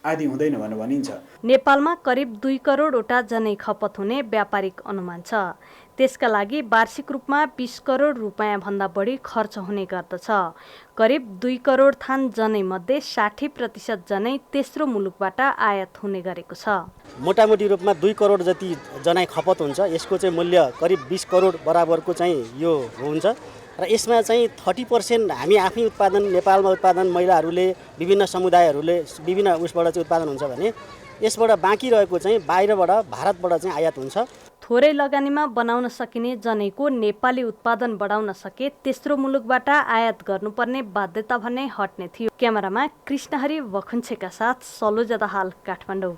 Speaker 16: आदि हुँदैन भनेर भनिन्छ।
Speaker 15: नेपालमा करिब 2 करोडवटा जनै खपत हुने व्यापारिक अनुमान छ। त्यसका लागि वार्षिक रूपमा 20 करोड रुपैयाँ भन्दा बढी खर्च हुने गर्दछ। करिब 2 करोड थान जनै मध्ये 60% जनै तेस्रो मुलुकबाट आयात हुने गरेको छ।
Speaker 17: मोटामोटी रूपमा 2 करोड जति जनै खपत हुन्छ। यसको चाहिँ मूल्य करिब 20 करोड बराबरको चाहिँ यो हुन्छ र यसमा चाहिँ 30% हामी आफै उत्पादन, नेपालमा उत्पादन, महिलाहरूले विभिन्न समुदायहरूले विभिन्न उसबाट चाहिँ उत्पादन हुन्छ भने यसबाट बाँकी रहेको चाहिँ बाहिरबाट भारतबाट चाहिँ आयात हुन्छ।
Speaker 15: थोरै लगानीमा बनाउन सकिने जनैको नेपाली उत्पादन बढाउन सके तेस्रो मुलुकबाट आयात गर्नुपर्ने बाध्यता भने हट्ने थियो। क्यामेरामा कृष्णहरि वखुन्छेका साथ सलोजा दाहाल, काठमाडौँ।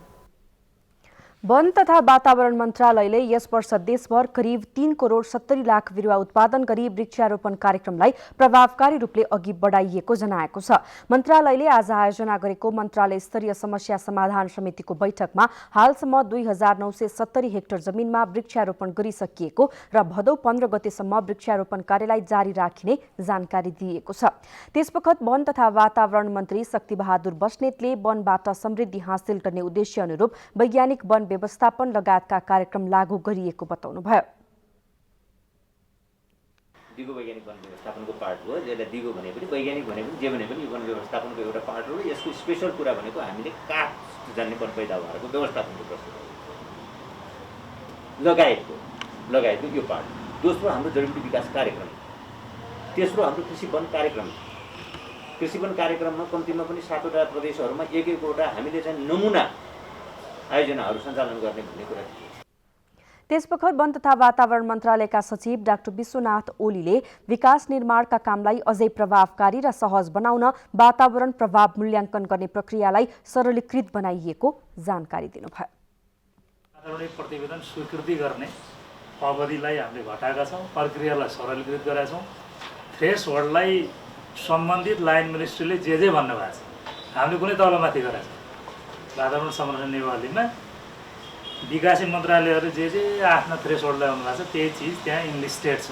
Speaker 1: वन तथा वातावरण मन्त्रालयले यस वर्ष देशभर करिब 3 करोड 70 लाख बिरुवा उत्पादन गरी वृक्षारोपण कार्यक्रमलाई प्रभावकारी रूपले अघि बढाइएको जनाएको छ। मन्त्रालयले आज आयोजना गरेको मन्त्रालय स्तरीय समस्या समाधान समितिको बैठकमा हालसम्म 2970 हेक्टर जमिनमा वृक्षारोपण गरिसकिएको र भदौ 15 गतेसम्म वृक्षारोपण कार्यलाई जारी राखिने जानकारी दिएको छ। त्यसबखत वन तथा वातावरण मन्त्री शक्तिबहादुर बस्नेतले वनबाट समृद्धि हासिल गर्ने उद्देश्य अनुरूप वैज्ञानिक वन व्यवस्थापन लगायतका कार्यक्रम लागू गरिएको बताउनुभयो।
Speaker 18: दिगो वैज्ञानिक वन व्यवस्थापनको पार्ट हो। यसलाई दिगो भने पनि वैज्ञानिक भने पनि जे भने पनि यो वन व्यवस्थापनको एउटा पार्ट हो। यसको स्पेशल कुरा भनेको हामीले काठ जन्य वन पैदावारको व्यवस्थापनको प्रस्तुत लगायतको यो पार्ट। दोस्रो हाम्रो जडीबुटी विकास कार्यक्रम, तेस्रो हाम्रो कृषि वन कार्यक्रम। कृषि वन कार्यक्रममा कम्तीमा पनि 7वटा प्रदेशहरूमा एक-एकवटा हामीले चाहिँ नमुना आयोजनाहरू सञ्चालन गर्ने भन्ने कुरा थियो।
Speaker 1: त्यसबखत वन तथा वातावरण मन्त्रालयका सचिव डाक्टर विश्वनाथ ओलीले विकास निर्माणका कामलाई अझै प्रभावकारी र सहज बनाउन वातावरण प्रभाव मूल्याङ्कन गर्ने प्रक्रियालाई सरलीकृत बनाइएको जानकारी दिनुभयो।
Speaker 19: वातावरणीय प्रतिवेदन स्वीकृति गर्ने अवधिलाई हामीले घटाएका छौँ, प्रक्रियालाई सरलीकृत गरेका छौँ। थ्रेसहोल्डलाई सम्बन्धित लाइन मिनिस्ट्रीले जे भन्नुभएको छ हामीले कुनै तलमाथि गरेका छौँ। वातावरण संरक्षण निवालीमा विकासी मन्त्रालयहरू जे आफ्ना थ्रेसहोल्ड ल्याउनु भएको छ त्यही चिज त्यहाँ इन्लिस्टेड छ।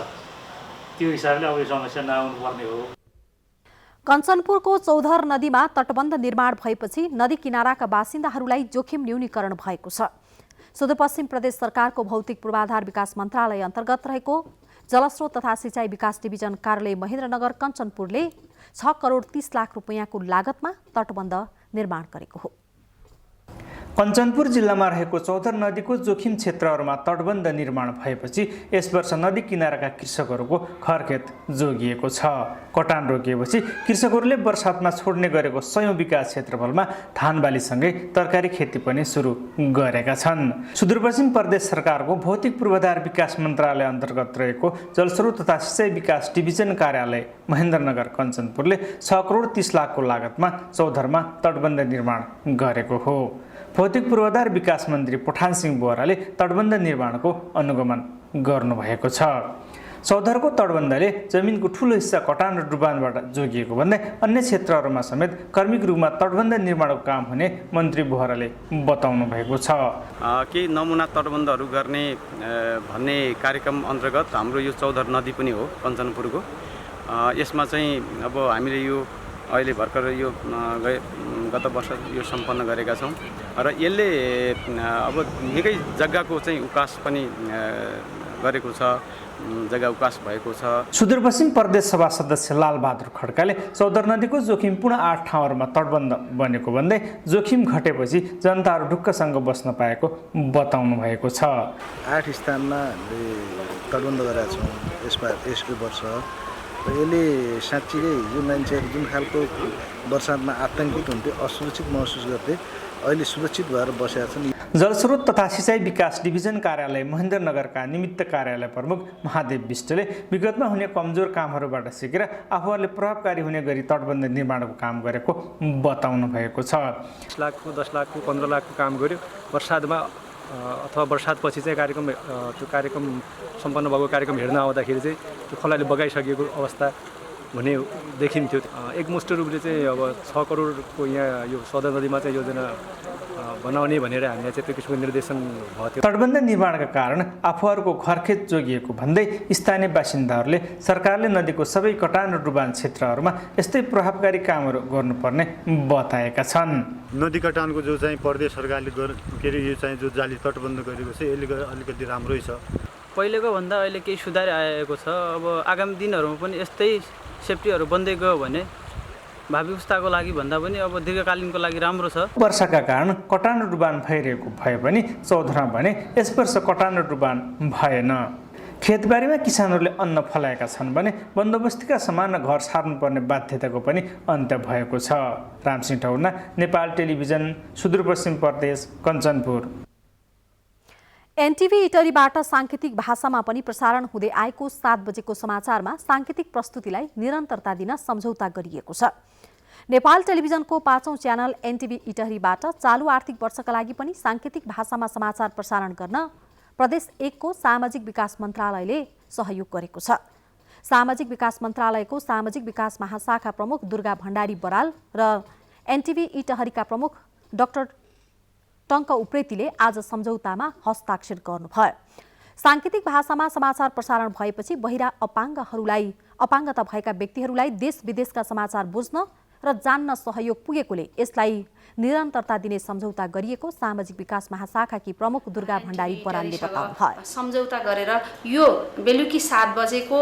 Speaker 19: त्यो हिसाबले अब यो समस्या नआउनु पर्ने हो।
Speaker 2: कञ्चनपुरको चौधर नदीमा तटबन्ध निर्माण भएपछि नदी किनाराका बासिन्दाहरूलाई जोखिम न्यूनीकरण भएको छ। सुदूरपश्चिम प्रदेश सरकारको भौतिक पूर्वाधार विकास मन्त्रालय अन्तर्गत रहेको जलस्रोत तथा सिँचाइ विकास डिभिजन कार्यालय महेन्द्रनगर कञ्चनपुरले 6 करोड 30 लाख रुपैयाँको लागतमा तटबन्ध निर्माण गरेको हो।
Speaker 20: कञ्चनपुर जिल्लामा रहेको चौधर नदीको जोखिम क्षेत्रहरूमा तटबन्ध निर्माण भएपछि यस वर्ष नदी किनाराका कृषकहरूको खरखेत जोगिएको छ। कटान रोकिएपछि कृषकहरूले वर्षातमा छोड्ने गरेको 100औं विकास क्षेत्रफलमा धान बालीसँगै तरकारी खेती पनि सुरु गरेका छन्। सुदूरपश्चिम प्रदेश सरकारको भौतिक पूर्वाधार विकास मन्त्रालय अन्तर्गत रहेको जलस्रोत तथा सिँचाइ विकास डिभिजन कार्यालय महेन्द्रनगर कञ्चनपुरले 6 करोड 30 लाखको लागतमा चौधरमा तटबन्ध निर्माण गरेको हो। भौतिक पूर्वाधार विकास मन्त्री पठान सिंह बोहराले तटबन्ध निर्माणको अनुगमन गर्नुभएको छ। चौधरको तटबन्धले जमिनको ठूलो हिस्सा कटान र डुबानबाट जोगिएको भन्दै अन्य क्षेत्रहरूमा समेत कर्मिक रूपमा तटबन्ध निर्माणको काम हुने मन्त्री बोहराले बताउनु भएको छ।
Speaker 21: केही नमुना तटबन्धहरू गर्ने भन्ने कार्यक्रम अन्तर्गत हाम्रो यो चौधर नदी पनि हो कञ्चनपुरको। यसमा चाहिँ अब हामीले यो अहिले भर्खर यो गत वर्ष यो सम्पन्न गरेका छौँ र यसले अब निकै जग्गाको चाहिँ उकास पनि गरेको छ, जग्गा उकास भएको छ।
Speaker 20: सुदूरपश्चिम प्रदेश सभा सदस्य लालबहादुर खड्काले चौधर नदीको जोखिमपूर्ण 8 ठाउँहरूमा तटबन्ध बनेको भन्दै जोखिम घटेपछि जनताहरू ढुक्कसँग बस्न पाएको बताउनु भएको छ।
Speaker 22: 8 स्थानमा हामीले तटबन्ध गरेका छौँ यसको वर्ष। यसले साँच्चीकै यो मान्छेहरू जुन खालको वर्षातमा आतङ्कित हुन्थे, असुरक्षित महसुस गर्थे, अहिले सुरक्षित भएर बसेका छन्।
Speaker 20: जलस्रोत तथा सिँचाइ विकास डिभिजन कार्यालय महेन्द्रनगरका निमित्त कार्यालय प्रमुख महादेव विष्टले विगतमा हुने कमजोर कामहरूबाट सिकेर आफूहरूले प्रभावकारी हुने गरी तटबन्ध निर्माणको काम गरेको बताउनु भएको छ।
Speaker 23: 10 लाखको 15 लाखको काम गर्यो। वर्षातमा अथवा वर्षातपछि चाहिँ त्यो कार्यक्रम सम्पन्न भएको कार्यक्रम हेर्न आउँदाखेरि चाहिँ त्यो खोलाले बगाइसकेको अवस्था हुने देखिन्थ्यो। एकमुष्ट रूपले चाहिँ अब 6 करोडको यहाँ यो सदर नदीमा चाहिँ योजना बनाउने भनेर हामीलाई चाहिँ त्यो किसिमको निर्देशन भयो थियो।
Speaker 20: तटबन्ध निर्माणका कारण आफूहरूको खरखेत जोगिएको भन्दै स्थानीय बासिन्दाहरूले सरकारले नदीको सबै कटान र डुबान क्षेत्रहरूमा यस्तै प्रभावकारी कामहरू गर्नुपर्ने बताएका छन्।
Speaker 24: नदी कटानको जो चाहिँ प्रदेश सरकारले यो चाहिँ जो जाली तटबन्ध गरेको छ यसले अलिकति राम्रै छ।
Speaker 25: पहिलेको भन्दा अहिले केही सुधार आएको छ। अब आगामी दिनहरूमा पनि यस्तै सेफ्टीहरू बन्दै गयो भने भावी पुस्ताको लागि भन्दा पनि अब दीर्घकालीनको लागि राम्रो छ।
Speaker 20: वर्षाका कारण कटान र डुबान भइरहेको भए पनि चौधरमा भने यस वर्ष कटान र डुबान भएन। खेतबारीमा किसानहरूले अन्न फलाएका छन् भने बन्दोबस्तीका समान घर सार्नुपर्ने बाध्यताको पनि अन्त्य भएको छ। रामसिंह ठौना, नेपाल टेलिभिजन, सुदूरपश्चिम प्रदेश, कञ्चनपुर।
Speaker 2: एनटिभी इटरीबाट साङ्केतिक भाषामा पनि प्रसारण हुँदै आएको 7 बजेको समाचारमा साङ्केतिक प्रस्तुतिलाई निरन्तरता दिन सम्झौता गरिएको छ। नेपाल टेलिभिजनको 5औं च्यानल एनटिभी इटहरीबाट चालु आर्थिक वर्षका लागि पनि सांकेतिक भाषामा समाचार प्रसारण गर्न प्रदेश 1 को सामाजिक विकास मन्त्रालयले सहयोग गरेको छ। सामाजिक विकास मन्त्रालयको सामाजिक विकास महाशाखा प्रमुख दुर्गा भण्डारी बराल र एनटिभी इटहरीका प्रमुख डाक्टर टङ्क उप्रेतीले आज सम्झौतामा हस्ताक्षर गर्नुभयो। सांकेतिक भाषामा समाचार प्रसारण भएपछि बहिरा अपाङ्गता भएका व्यक्तिहरूलाई देश विदेशका समाचार बुझ्न र जान्न सहयोग पुगेकोले यसलाई निरन्तरता दिने सम्झौता गरिएको सामाजिक विकास महाशाखाकी प्रमुख दुर्गा भण्डारी बरालले बताउनुभयो।
Speaker 3: सम्झौता गरेर यो बेलुकी 7 बजेको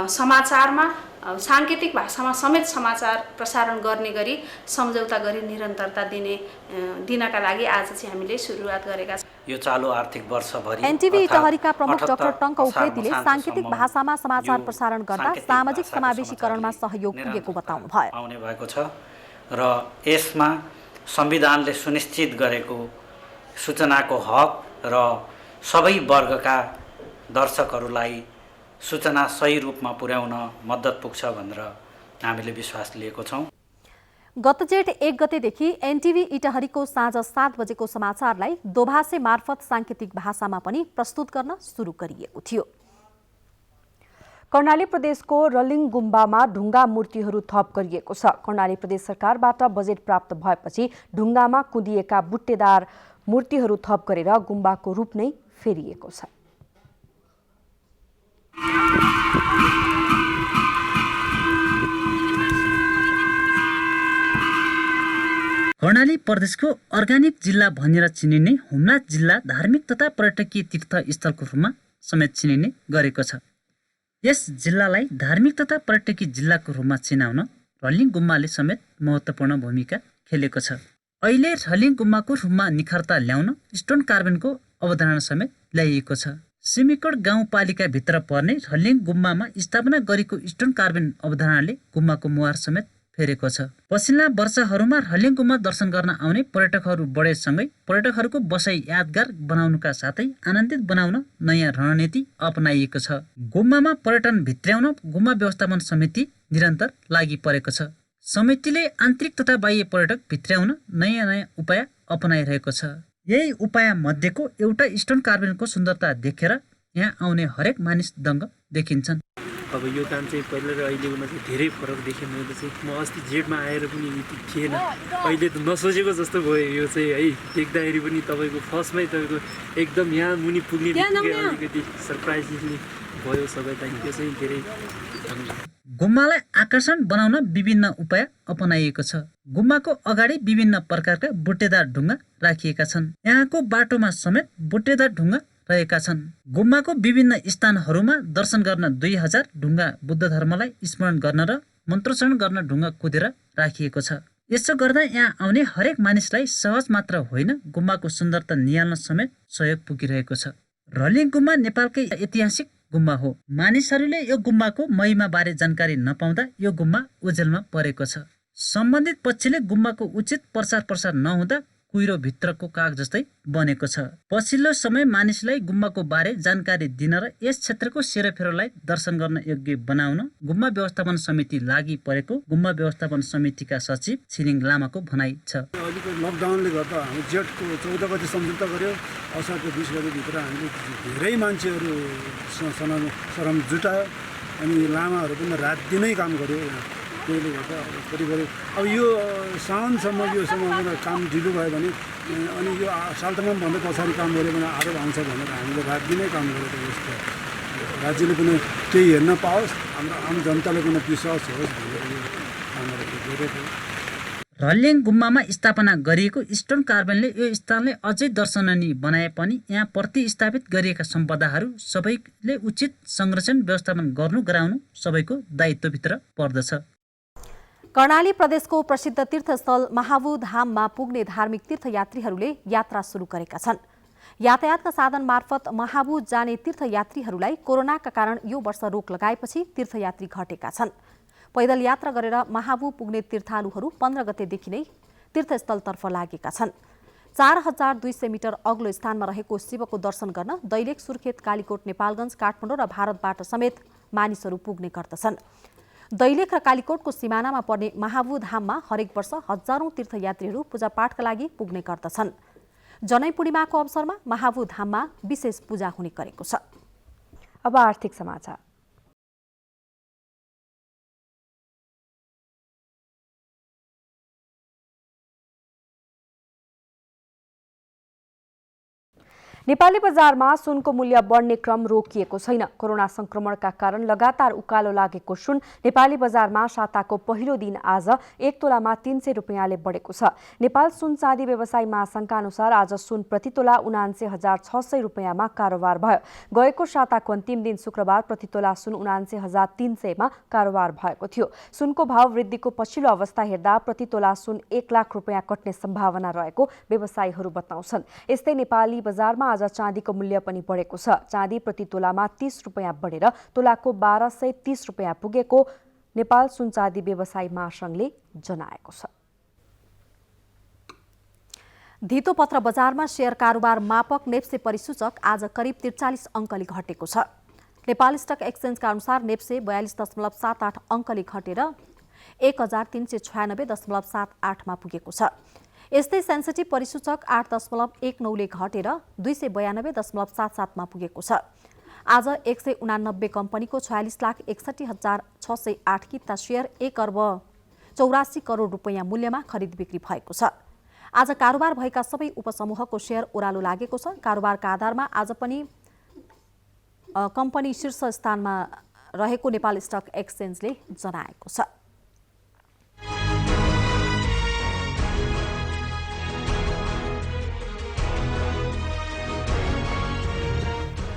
Speaker 3: समाचारमा सांकेतिक भाषामा समेत समाचार प्रसारण गर्ने गरी सम्झौता गरी निरन्तरता दिनका लागि आज चाहिँ हामीले सुरुवात गरेका छौँ।
Speaker 4: यो चालु आर्थिक वर्षभरि
Speaker 2: एनटिभी इटहरीका प्रमुख डाक्टर टङ्क उप्रेतीले सांकेतिक भाषामा समाचार प्रसारण गर्दा सामाजिक समावेशीकरणमा सहयोग पुगेको बताउनु भयो।
Speaker 4: आउने भएको छ र यसमा संविधानले सुनिश्चित गरेको सूचनाको हक र सबै वर्गका दर्शकहरूलाई सूचना सही रूपमा पुर्याउन मद्दत पुग्छ भनेर हामीले विश्वास लिएको छौँ।
Speaker 2: गत जेठ 1 गतेदेखि एनटिभी इटहरीको साँझ 7 बजेको समाचारलाई दोभाषे मार्फत सांकेतिक भाषामा पनि प्रस्तुत गर्न सुरु गरिएको थियो।
Speaker 1: कर्णाली प्रदेशको रलिङ गुम्बामा ढुङ्गा मूर्तिहरू थप गरिएको छ। कर्णाली प्रदेश सरकारबाट बजेट प्राप्त भएपछि ढुङ्गामा कुँदिएका बुट्टेदार मूर्तिहरू थप गरेर गुम्बाको रूप नै फेरिएको छ।
Speaker 5: कर्णाली प्रदेशको अर्गानिक जिल्ला भनेर चिनिने हुम्ला जिल्ला धार्मिक तथा पर्यटकीय तीर्थस्थलको रूपमा समेत चिनिने गरेको छ। यस जिल्लालाई धार्मिक तथा पर्यटकीय जिल्लाको रूपमा चिनाउन रलिङ गुम्बाले समेत महत्त्वपूर्ण भूमिका खेलेको छ। अहिले रलिङ गुम्बाको रूपमा निखरता ल्याउन स्टोन कार्बनको अवधारणा समेत ल्याइएको छ। सिमिकोट गाउँपालिकाभित्र पर्ने रलिङ गुम्बामा स्थापना गरेको स्टोन कार्बन अवधारणाले गुम्बाको मुहार समेत फेरेको छ। पछिल्ला वर्षहरूमा रलिङ गुम्बा दर्शन गर्न आउने पर्यटकहरू बढेसँगै पर्यटकहरूको बसाइ यादगार बनाउनुका साथै आनन्दित बनाउन नयाँ रणनीति अपनाइएको छ। गुम्बामा पर्यटन भित्र्याउन गुम्बा व्यवस्थापन समिति निरन्तर लागि परेको छ। समितिले आन्तरिक तथा बाह्य पर्यटक भित्र्याउन नयाँ उपाय अपनाइरहेको छ। यही उपाय मध्येको एउटा स्टोन कार्बनको सुन्दरता देखेर यहाँ आउने हरेक मानिस दङ्ग देखिन्छन्।
Speaker 6: अब यो काम चाहिँ पहिला र अहिलेकोमा चाहिँ धेरै फरक देखेँ मैले चाहिँ। म अस्ति जेठमा आएर पनि यति थिएन, अहिले त नसोचेको जस्तो भयो यो चाहिँ है। देख्दाखेरि पनि तपाईँको फर्स्टमै तपाईँको एकदम यहाँ मुनि पुग्ने अलिकति सरप्राइजिङली भयो सबै त। यो चाहिँ धेरै
Speaker 5: गुम्बालाई आकर्षण बनाउन विभिन्न उपाय अपनाइएको छ। गुम्बाको अगाडि विभिन्न प्रकारका बुट्टेदार ढुङ्गा राखिएका छन्। यहाँको बाटोमा समेत बुट्टेदार ढुङ्गा रहेका छन्। गुम्बाको विभिन्न स्थानहरूमा दर्शन गर्न 2000 ढुङ्गा बुद्ध धर्मलाई स्मरण गर्न र मन्त्रोच्चारण गर्न ढुङ्गा कुदेर राखिएको छ। यसो गर्दा यहाँ आउने हरेक मानिसलाई सहज मात्र होइन, गुम्बाको सुन्दरता निहाल्न समेत सहयोग पुगिरहेको छ। रलिङ गुम्बा नेपालकै ऐतिहासिक गुम्बा हो। मानिसहरूले यो गुम्बाको महिमा बारे जानकारी नपाउँदा यो गुम्बा ओझेलमा परेको छ। सम्बन्धित पक्षले गुम्बाको उचित प्रचार नहुँदा कुहिरो भित्रको काग जस्तै बनेको छ। पछिल्लो समय मानिसलाई गुम्बाको बारे जानकारी दिन र यस क्षेत्रको सेरोफेरोलाई दर्शन गर्न योग्य बनाउन गुम्बा व्यवस्थापन समिति लागि परेको गुम्बा व्यवस्थापन समितिका सचिव छिरिङ लामाको भनाइ छ।
Speaker 8: अहिलेको लकडाउनले गर्दा हामी जेठको 14 गते सम्झौता गर्यो, असारको 20 गतेभित्र हामीले धेरै मान्छेहरू श्रम जुटायो अनि लामाहरू पनि रात दिनै काम गर्यो। त्यसले गर्दा करिब अब यो साउनसम्म यो समयमा काम ढिलो भयो भने अनि यो सालतमामभन्दा पछाडि काम गऱ्यो भने आरोप आउँछ भनेर हामीले रात दिनै काम गरेको यस्तो राज्यले पनि केही हेर्न पाओस्, हाम्रो आम जनताले पनि विश्वास होस् भनेर यो कामहरू गरेको।
Speaker 5: रलिङ गुम्बामा स्थापना गरिएको स्टोन कार्बनले यो स्थानलाई अझै दर्शनीय बनाए पनि यहाँ प्रतिस्थापित गरिएका सम्पदाहरू सबैले उचित संरक्षण व्यवस्थापन गराउनु सबैको दायित्वभित्र पर्दछ।
Speaker 2: कर्णाली प्रदेशको प्रसिद्ध तीर्थस्थल महाबु धाममा पुग्ने धार्मिक तीर्थयात्रीहरूले यात्रा सुरु गरेका छन्। यातायातका साधन मार्फत महाबु जाने तीर्थयात्रीहरूलाई कोरोनाका कारण यो वर्ष रोक लगाएपछि तीर्थयात्री घटेका छन्। पैदल यात्रा गरेर महाबु पुग्ने तीर्थालुहरू 15 गतेदेखि नै तीर्थस्थलतर्फ लागेका छन्। 4200 मिटर अग्लो स्थानमा रहेको शिवको दर्शन गर्न दैलेख, सुर्खेत, कालीकोट, नेपालगञ्ज, काठमाडौँ र भारतबाट समेत मानिसहरू पुग्ने गर्दछन्। दैलेख र कालीकोटको सिमानामा पर्ने महाबु धाममा हरेक वर्ष हजारौं तीर्थयात्रीहरू पूजापाठका लागि पुग्ने गर्दछन्। जनै पूर्णिमाको अवसरमा महाबु धाममा विशेष पूजा हुने गरेको छ।
Speaker 1: अब आर्थिक समाचार। नेपाली बजारमा सुनको मूल्य बढ्ने क्रम रोकिएको छैन। कोरोना संक्रमणका कारण लगातार उकालो लागेको सुन नेपाली बजारमा साताको पहिलो दिन आज 1 तोलामा 300 रुपैयाँले बढेको छ। नेपाल सुन चाँदी व्यवसायी महासंघका अनुसार आज सुन प्रति तोला 79,600 रुपैयाँमा कारोबार भयो। गएको साताको अन्तिम दिन शुक्रबार प्रति तोला सुन 79,300 मा कारोबार भएको थियो। सुनको भाव वृद्धिको पछिल्लो अवस्था हेर्दा प्रति तोला सुन 1 लाख रुपैयाँ कट्ने सम्भावना रहेको व्यवसायीहरू बताउँछन्। यस्तै नेपाली बजारमा आज चाँदीको मूल्य पनि बढेको छ। चाँदी प्रति तोलामा 30 रुपैयाँ बढेर तोलाको 1230 रुपैयाँ पुगेको नेपाल सुन चाँदी व्यवसायी महासंघले जनाएको छ।
Speaker 2: धितोपत्र बजारमा शेयर कारोबार मापक नेप्से परिसूचक आज करिब 43 अङ्कले घटेको छ। नेपाल स्टक एक्सचेन्जका अनुसार नेप्से 42.78 अङ्कले घटेर 1396.78 मा पुगेको छ। यस्तै सेन्सिटिभ परिसूचक 8.19 ले घटेर 292.77 मा पुगेको छ। आज 189 कम्पनीको 46,61,608 किता शेयर 1 अर्ब 84 करोड रुपैयाँ मूल्यमा खरिद बिक्री भएको छ। आज कारोबार भएका सबै उपसमूहको शेयर ओह्रालो लागेको छ। कारोबारका आधारमा आज पनि कम्पनी शीर्ष स्थानमा रहेको नेपाल स्टक एक्सचेन्जले जनाएको छ।